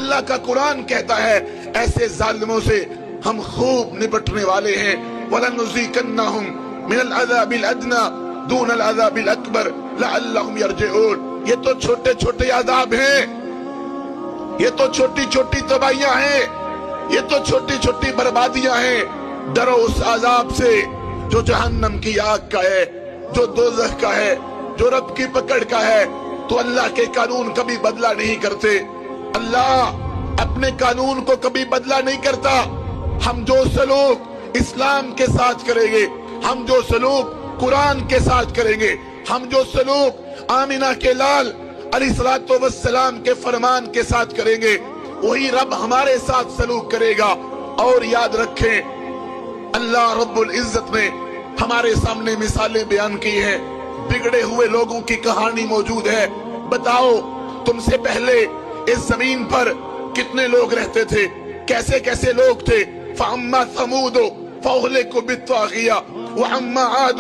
اللہ کا قرآن کہتا ہے ایسے ظالموں سے ہم خوب نپٹنے والے ہیں. وَلَنُذِيقَنَّهُمْ مِنَ الْعَذَابِ الْأَدْنَى دُونَ الْعَذَابِ الْأَكْبَرِ لَعَلَّهُمْ يَرْجِعُونَ. یہ تو چھوٹے چھوٹے عذاب ہیں, یہ تو چھوٹی چھوٹی تباہیاں ہیں, یہ تو چھوٹی چھوٹی بربادیاں ہیں. ڈرو اس عذاب سے جو جہنم کی آگ کا ہے, جو دوزخ کا ہے, جو رب کی پکڑ کا ہے. تو اللہ کے قانون کبھی بدلہ نہیں کرتے, اللہ اپنے قانون کو کبھی بدلہ نہیں کرتا. ہم جو سلوک اسلام کے ساتھ کریں گے, ہم جو سلوک قرآن کے ساتھ کریں گے, ہم جو سلوک آمینہ کے لال علیہ السلام کے فرمان کے ساتھ کریں گے, وہی رب ہمارے ساتھ سلوک کرے گا. اور یاد رکھیں اللہ رب العزت نے ہمارے سامنے مثالیں بیان کی ہیں. بگڑے ہوئے لوگوں کی کہانی موجود ہے. بتاؤ تم سے پہلے اس زمین پر کتنے لوگ رہتے تھے, کیسے کیسے لوگ تھے. فَأَمَّا ثَمُودُ فَأُهْلِكُوا بِالطَّاغِيَةِ وَأَمَّا عَادٌ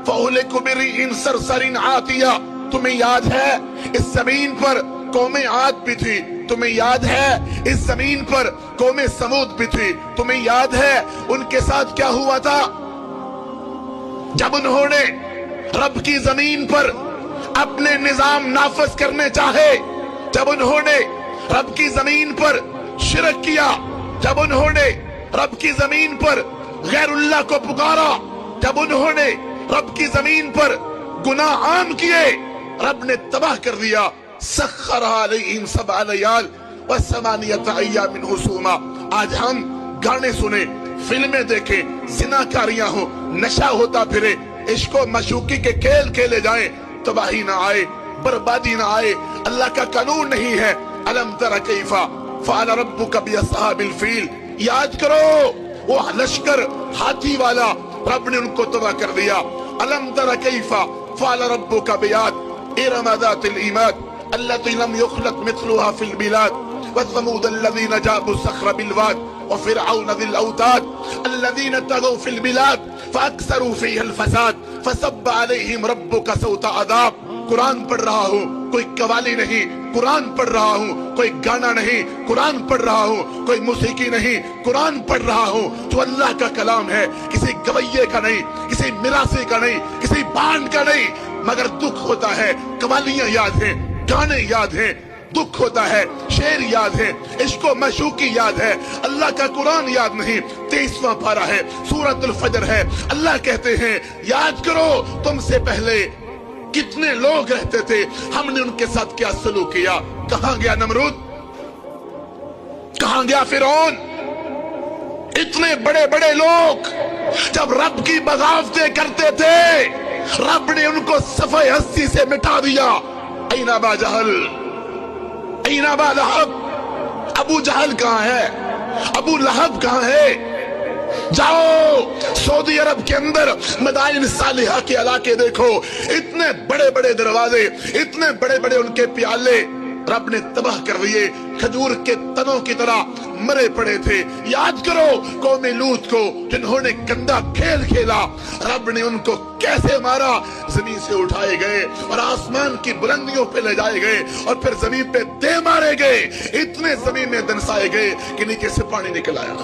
فَأُهْلِكُوا بِرِيحٍ صَرْصَرٍ عَاتِيَةٍ. تمہیں یاد ہے اس زمین پر قوم عاد بھی تھی, تمہیں یاد ہے اس زمین پر قوم سمود بھی تھی, تمہیں یاد ہے ان کے ساتھ کیا ہوا تھا جب انہوں نے رب کی زمین پر اپنے نظام نافذ کرنے چاہے, جب انہوں نے رب کی زمین پر شرک کیا, جب انہوں نے رب کی زمین پر غیر اللہ کو پکارا, جب انہوں نے رب کی زمین پر گناہ عام کیے, رب نے تباہ کر دیا. سخر علیہم سبع لیال وثمانیۃ ایام حسوما. آج ہم گانے سنیں, فلمیں دیکھیں, زناکاریاں ہوں, نشہ ہوتا پھرے, عشق و معشوقی کے کھیل کھیلے جائیں, تباہی نہ آئے, بربادی نہ آئے. اللہ کا قانون نہیں ہے. الم تر کیف فعل ربک باصحاب الفیل. یاد کرو وہ لشکر ہاتھی والا, رب نے ان کو تباہ کر دیا. الم تر کیف فعل ربک بعاد ارم ذات العماد التي لم يخلق مثلها في البلاد وثمود الذين جابوا الصخر بالواد وفرعون ذي الاوتاد الذين طغوا في البلاد فاكثروا فيها الفساد فصب عليهم ربك سوط عذاب. قرآن پڑھ رہا ہوں, کوئی قوالی نہیں, قرآن پڑھ رہا ہوں, کوئی گانا نہیں, قرآن پڑھ رہا ہوں, کوئی موسیقی نہیں, قرآن پڑھ رہا ہوں جو اللہ کا کلام ہے. کسی گویے کا نہیں, کسی مراثی کا نہیں, کسی بانڈ کا نہیں. مگر دکھ ہوتا ہے, قوالیاں یاد ہیں, گانے یاد ہیں, دکھ ہوتا ہے, شعر یاد ہے, عشق و معشوقی یاد ہے, اللہ کا قرآن یاد نہیں. 23واں پارہ ہے, سورۃ الفجر ہے. اللہ کہتے ہیں یاد کرو تم سے پہلے کتنے لوگ رہتے تھے, ہم نے ان کے ساتھ کیا سلوک کیا. کہاں گیا نمرود, کہاں گیا فرعون, اتنے بڑے بڑے لوگ جب رب کی بغاوتیں کرتے تھے رب نے ان کو صفحہ ہستی سے مٹا دیا. این ابا جہل, این ابا لہب. ابو جہل کہاں ہے, ابو لہب کہاں ہے. جاؤ سعودی عرب کے اندر مدائن صالحہ کے علاقے دیکھو, اتنے بڑے بڑے دروازے, اتنے بڑے بڑے ان کے پیالے رب نے تباہ کر دیے, کھجور کے تنوں کی طرح مرے پڑے تھے. یاد کرو قوم لوط کو جنہوں نے گندا کھیل کھیلا, رب نے ان کو کیسے مارا. زمین سے اٹھائے گئے اور آسمان کی بلندیوں پہ لے جائے گئے اور پھر زمین پہ دے مارے گئے, اتنے زمین میں دنسائے گئے کہ نیچے سے پانی نکل آیا.